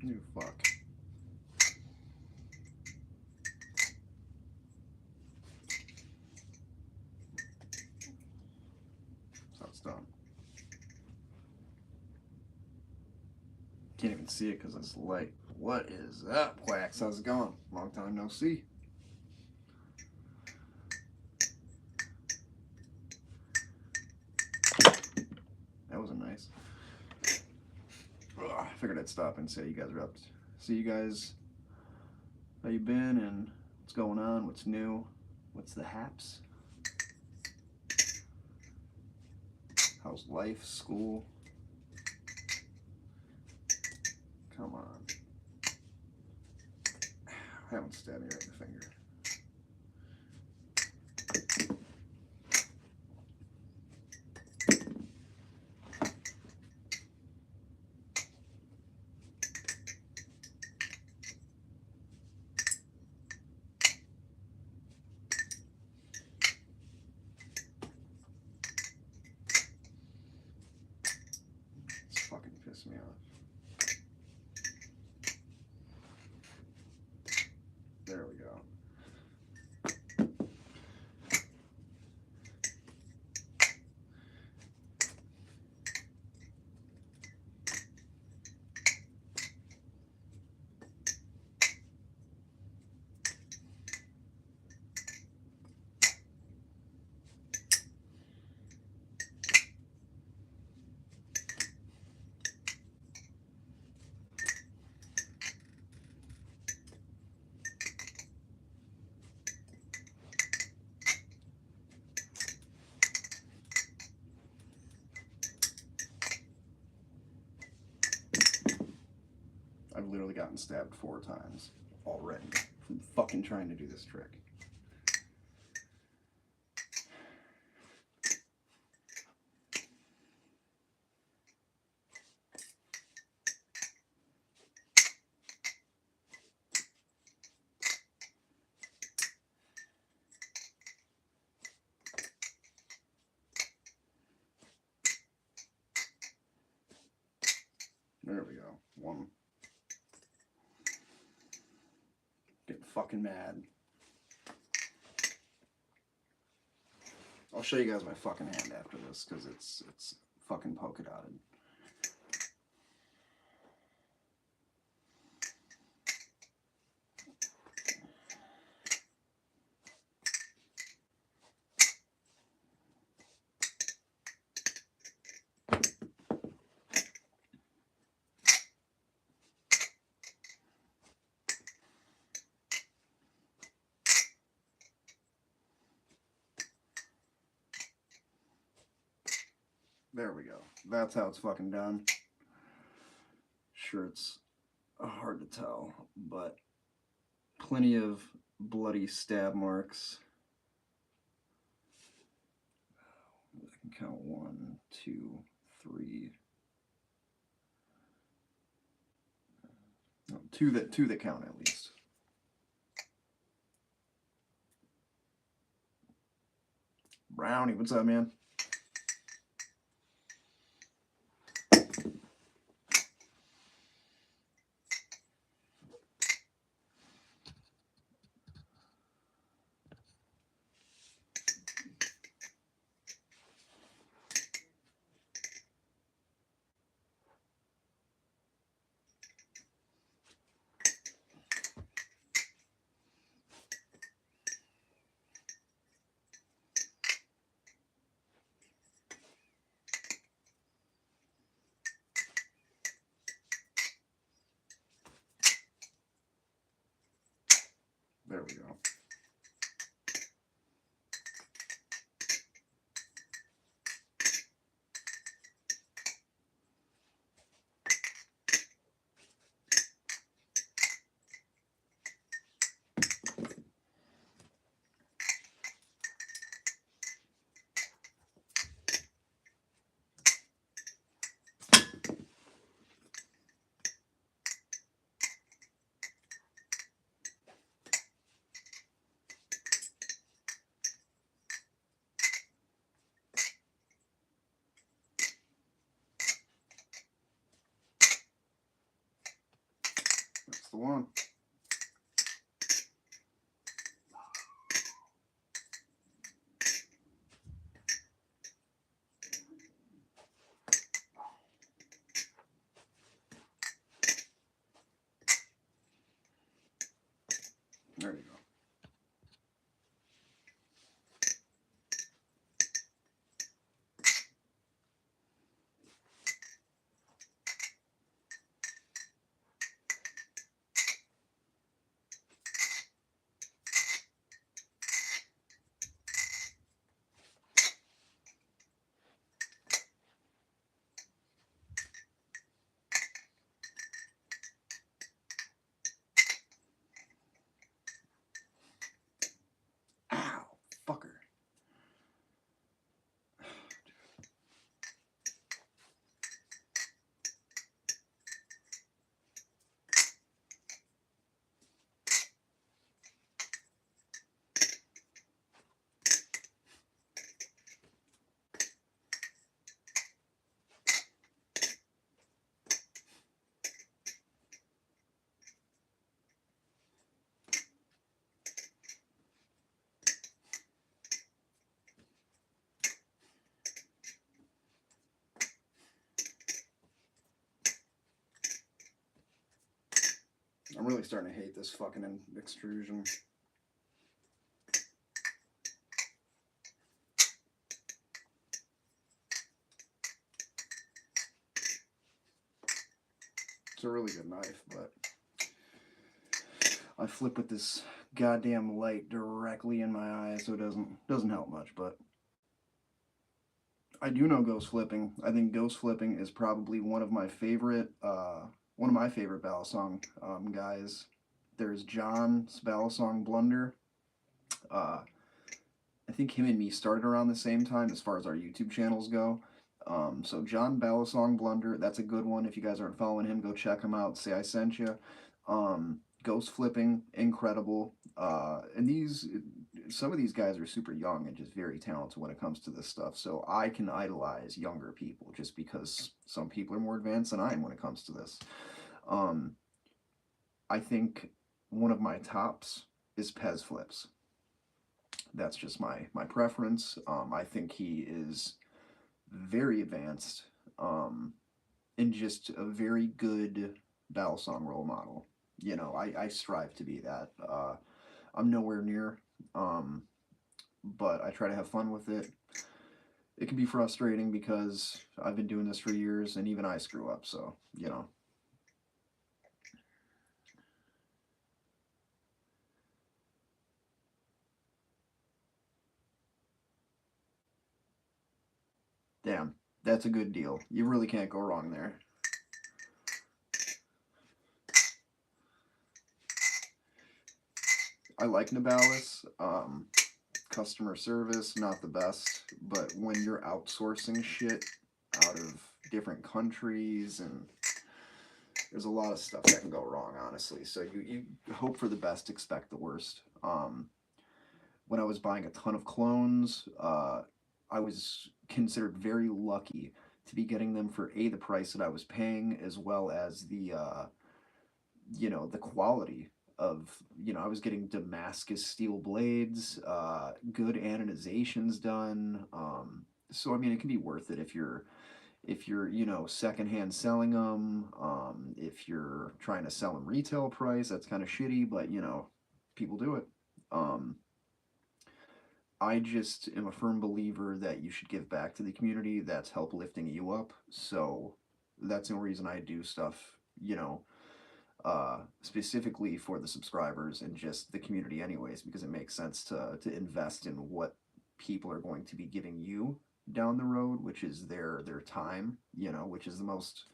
You fuck. So it's done. Can't even see it because it's light. What is up, Quacks? How's it going? Long time no see. That wasn't nice. Ugh, I figured I'd stop and say you guys are up. See you guys. How you been and what's going on? What's new? What's the haps? How's life? School? Come on. I haven't stabbed me right in the finger. It's fucking pissed me off. There we go. I've literally gotten stabbed 4 times already from fucking trying to do this trick. There we go. 1. Getting fucking mad. I'll show you guys my fucking hand after this because it's fucking polka dotted. There we go. That's how it's fucking done. Sure, it's hard to tell, but plenty of bloody stab marks. I can count 1, 2, 3. No, two that count at least. Brownie, what's up, man? There we go. That's the one. There you go. Ow, fucker. I'm really starting to hate this fucking extrusion. It's a really good knife, but I flip with this goddamn light directly in my eye, so it doesn't help much. But I do know ghost flipping. I think ghost flipping is probably one of my favorite Balisong guys. There's John's Balisong Blunder. I think him and me started around the same time as far as our YouTube channels go. So John Balisong Blunder, that's a good one. If you guys aren't following him, go check him out. Say I sent you. Ghost flipping, incredible. And some of these guys are super young and just very talented when it comes to this stuff. So I can idolize younger people just because some people are more advanced than I am when it comes to this. I think one of my tops is Pez Flips. That's just my preference. I think he is very advanced and just a very good Balisong role model. You know, I strive to be that. I'm nowhere near, but I try to have fun with it. It can be frustrating because I've been doing this for years and even I screw up, so, you know. Damn, that's a good deal. You really can't go wrong there. I like Nibalis. Customer service, not the best, but when you're outsourcing shit out of different countries, and there's a lot of stuff that can go wrong, honestly. So you hope for the best, expect the worst. When I was buying a ton of clones, I was considered very lucky to be getting them for the price that I was paying, as well as the quality of, I was getting Damascus steel blades, good anodizations done. So I mean, it can be worth it if you're secondhand selling them. If you're trying to sell them retail price, that's kind of shitty, but people do it. Um, I just am a firm believer that you should give back to the community that's help lifting you up. So that's the only reason I do stuff, specifically for the subscribers and just the community anyways, because it makes sense to invest in what people are going to be giving you down the road, which is their time, which is the most,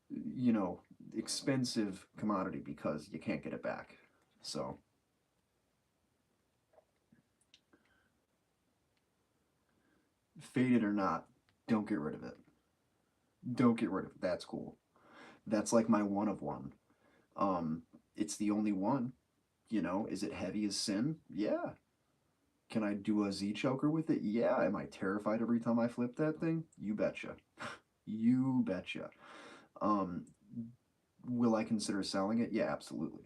you know, expensive commodity because you can't get it back. So faded or not, don't get rid of it. Don't get rid of it. That's cool. That's like my one of one. Um, it's the only one. Is it heavy as sin? Yeah. Can I do a Z choker with it? Yeah. Am I terrified every time I flip that thing? You betcha. You betcha. Um, Will I consider selling it? Yeah, absolutely.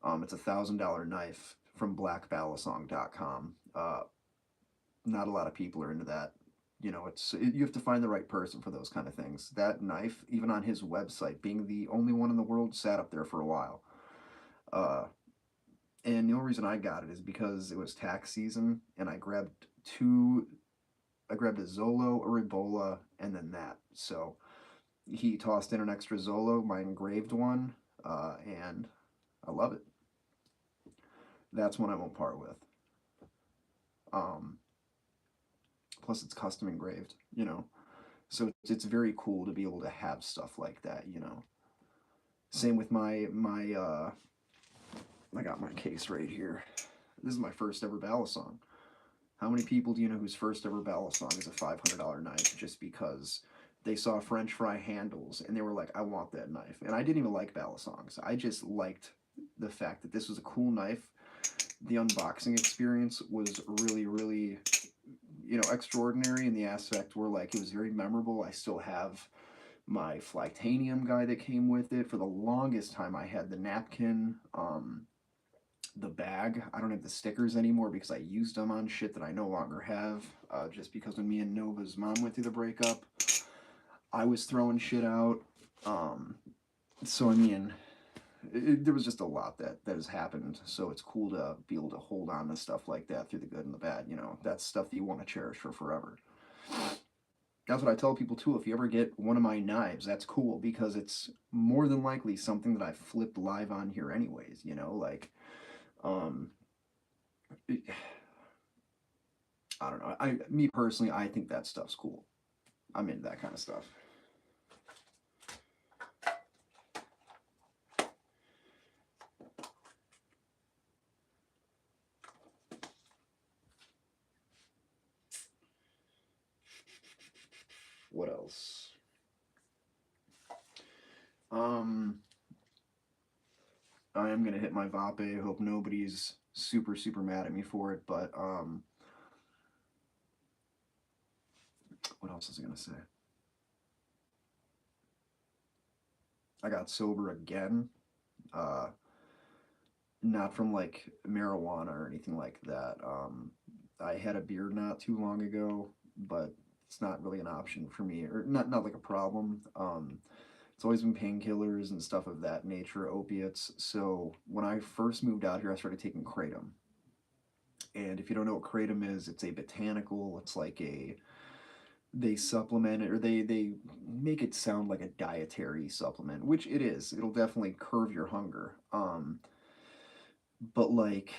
It's $1,000 knife from blackbalisong.com. Not a lot of people are into that. You have to find the right person for those kind of things. That knife, even on his website, being the only one in the world, sat up there for a while. Uh, and the only reason I got it is because it was tax season, and I grabbed two. I grabbed a Zolo, a Ribola, and then that. So he tossed in an extra Zolo, my engraved one, and I love it. That's one I won't part with. Um, Plus, it's custom engraved. So it's very cool to be able to have stuff like that. Same with my. I got my case right here. This is my first ever Balisong. How many people do you know whose first ever Balisong is a $500 knife just because they saw French fry handles and they were like, I want that knife. And I didn't even like Balisongs. I just liked the fact that this was a cool knife. The unboxing experience was really, really, extraordinary in the aspect where, like, it was very memorable. I still have my Flagtanium guy that came with it. For the longest time, I had the napkin, the bag. I don't have the stickers anymore because I used them on shit that I no longer have. Just because when me and Nova's mom went through the breakup, I was throwing shit out. So I mean, there was just a lot that has happened. So it's cool to be able to hold on to stuff like that through the good and the bad. That's stuff that you want to cherish for forever. That's what I tell people too. If you ever get one of my knives, that's cool because it's more than likely something that I flipped live on here anyways. Like, um, I don't know. Me personally, I think that stuff's cool. I'm into that kind of stuff. What else? Um, I am gonna hit my vape. I hope nobody's super super mad at me for it. But what else was I gonna say? I got sober again. Uh, Not from like marijuana or anything like that. I had a beer not too long ago, but it's not really an option for me, or not like a problem. It's always been painkillers and stuff of that nature, opiates. So when I first moved out here, I started taking kratom. And if you don't know what kratom is, it's a botanical. It's like they supplement it, or they make it sound like a dietary supplement, which it is. It'll definitely curb your hunger. But like,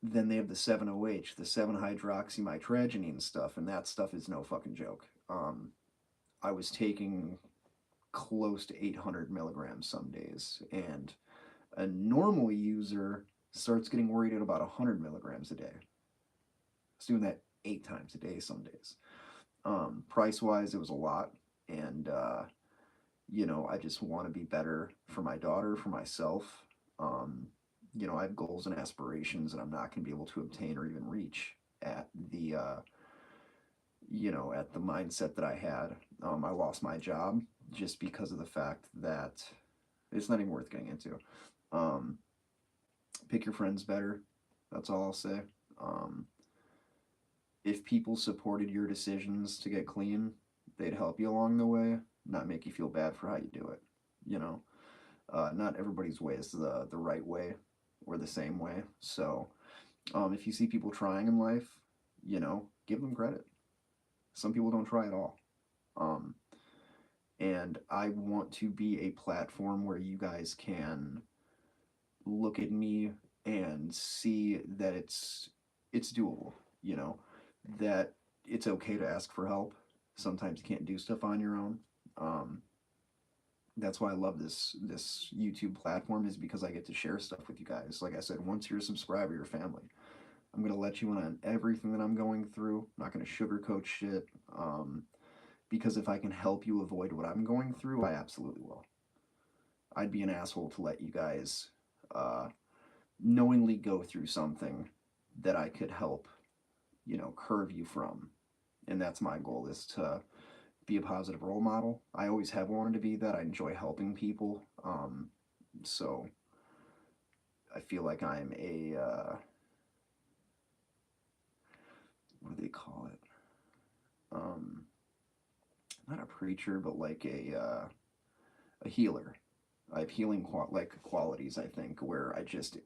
then they have the 7-OH, the 7-hydroxymytragynine stuff, and that stuff is no fucking joke. I was taking close to 800 milligrams some days, and a normal user starts getting worried at about 100 milligrams a day. I was doing that 8 times a day some days. Price wise, it was a lot, and I just want to be better for my daughter, for myself. Um, I have goals and aspirations that I'm not going to be able to obtain or even reach at the mindset that I had. I lost my job just because of the fact that it's not even worth getting into. Um, Pick your friends better. That's all I'll say. Um, if people supported your decisions to get clean, they'd help you along the way, not make you feel bad for how you do it. You know, not everybody's way is the right way or the same way. So, if you see people trying in life, give them credit. Some people don't try at all. Um, and I want to be a platform where you guys can look at me and see that it's doable, you know, that it's okay to ask for help. Sometimes you can't do stuff on your own. Um, that's why I love this YouTube platform, is because I get to share stuff with you guys. Like I said, once you're a subscriber, you're family. I'm gonna let you in on everything that I'm going through. I'm not gonna sugarcoat shit. Because if I can help you avoid what I'm going through, I absolutely will. I'd be an asshole to let you guys uh, knowingly go through something that I could help, curve you from. And that's my goal, is to be a positive role model. I always have wanted to be that. I enjoy helping people. So I feel like I'm a what do they call it? Um, Not a preacher, but like a healer. I have healing qualities. I think where I just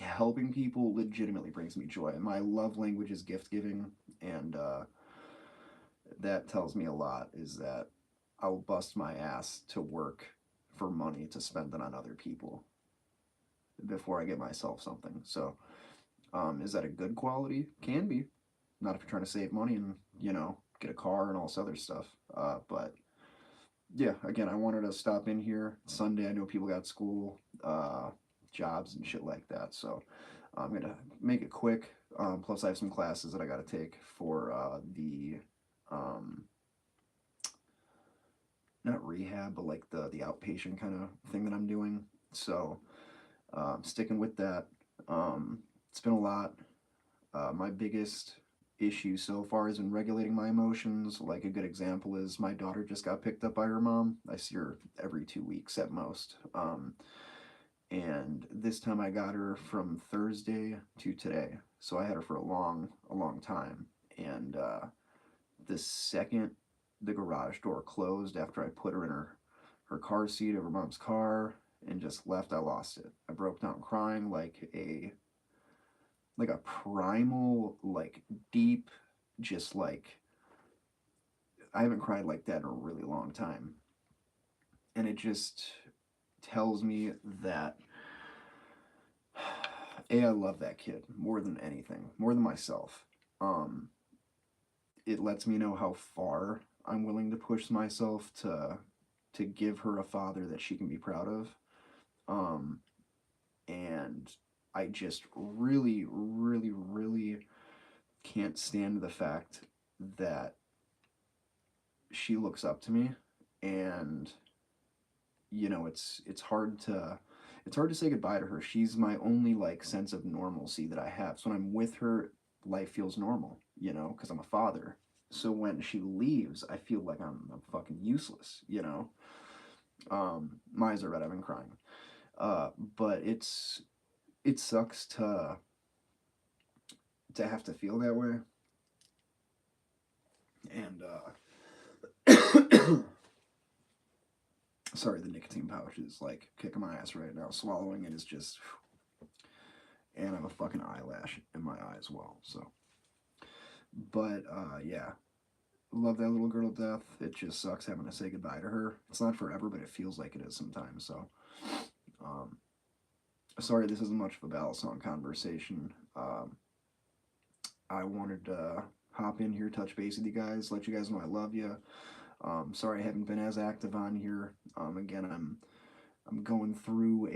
helping people legitimately brings me joy. My love language is gift giving, and that tells me a lot. Is that I'll bust my ass to work for money to spend it on other people before I get myself something. So, is that a good quality? Can be. Not if you're trying to save money and get a car and all this other stuff. But yeah, again, I wanted to stop in here. It's Sunday. I know people got school, jobs, and shit like that. So I'm gonna make it quick. Plus, I have some classes that I got to take for the um, not rehab, but like the outpatient kind of thing that I'm doing. So sticking with that. It's been a lot. My biggest issue so far has been regulating my emotions. Like a good example is my daughter just got picked up by her mom. I see her every 2 weeks at most. And this time I got her from Thursday to today. So I had her for a long time. And the second the garage door closed after I put her in her car seat of her mom's car and just left, I lost it. I broke down crying like a primal, like deep, just like I haven't cried like that in a really long time. And it just tells me that A, I love that kid more than anything, more than myself. Um, it lets me know how far I'm willing to push myself to give her a father that she can be proud of. Um, and I just really, really, really can't stand the fact that she looks up to me, and it's hard to say goodbye to her. She's my only like sense of normalcy that I have. So when I'm with her, life feels normal, because I'm a father. So when she leaves, I feel like I'm fucking useless. My eyes are red. I've been crying. But it sucks to have to feel that way. And sorry, the nicotine pouch is like kicking my ass right now. Swallowing it is just, and I have a fucking eyelash in my eye as well. So, but yeah, love that little girl to death. It just sucks having to say goodbye to her. It's not forever, but it feels like it is sometimes. So, um, sorry, this isn't much of a ballad song conversation. I wanted to hop in here, touch base with you guys, let you guys know I love you. Sorry I haven't been as active on here. Again, I'm going through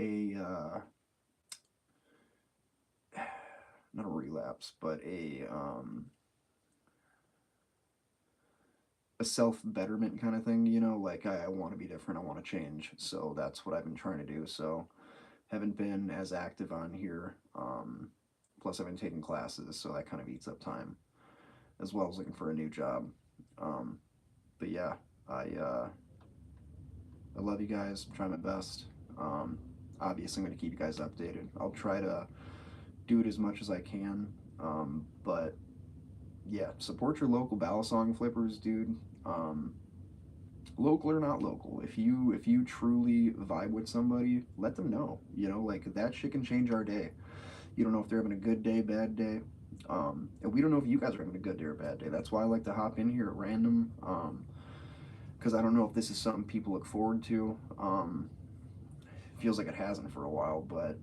not a relapse, but a self betterment kind of thing. Like I want to be different. I want to change. So that's what I've been trying to do. So haven't been as active on here. Plus I've been taking classes, so that kind of eats up time, as well as looking for a new job. Um, but yeah, I uh, I love you guys. Try my best. Um, Obviously, I'm going to keep you guys updated. I'll try to do it as much as I can. But yeah, support your local ballad song flippers, dude. Um, Local or not local, if you truly vibe with somebody, let them know. Like that shit can change our day. You don't know if they're having a good day, bad day. And we don't know if you guys are having a good day or bad day. That's why I like to hop in here at random. Because I don't know if this is something people look forward to. Feels like it hasn't for a while, but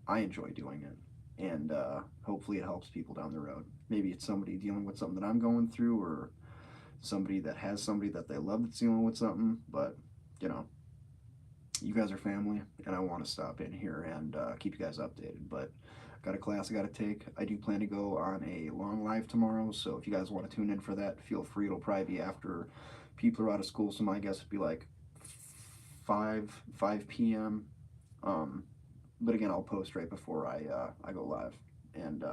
I enjoy doing it, and hopefully it helps people down the road. Maybe it's somebody dealing with something that I'm going through, or somebody that has somebody that they love that's dealing with something. But you know, you guys are family, and I want to stop in here and keep you guys updated. But I got a class I got to take. I do plan to go on a long live tomorrow, so if you guys want to tune in for that, feel free. It'll probably be after people are out of school, so my guess would be like 5 p.m. But again, I'll post right before I go live, and